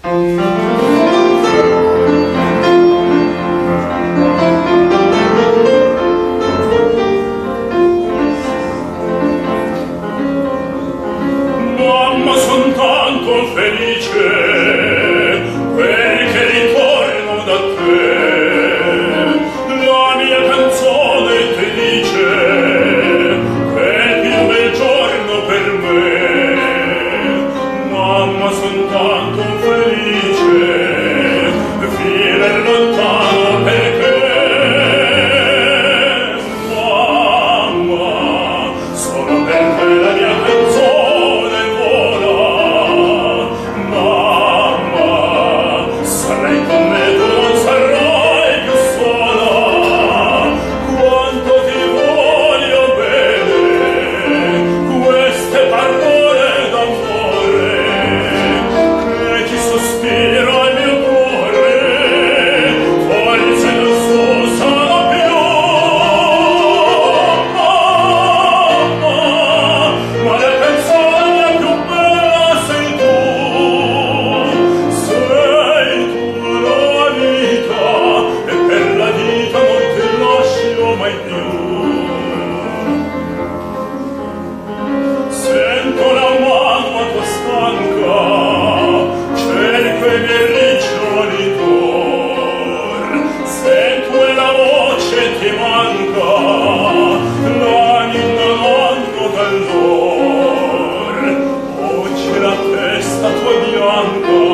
Mamma, son tanto felice perché ritorno da te. La mia canzone ti dice che è il più bel giorno per me. Mamma, son tanto felice, viver lontano perché. Mamma, solo per te la mia canzone vola. Mamma, sarai con me, tu non sarai più sola. Quanto ti voglio bene, queste parole d'amore che ti sospiro al mio cuore, forse non so sarà più. Ma la canzone più bella sei tu la vita, e per la vita non ti lascio mai più. Sento la mano a tua stanca, cerco i miei riccioli d'or, sento e la voce ti manca, l'anima non d'allor. Oggi la testa tua bianca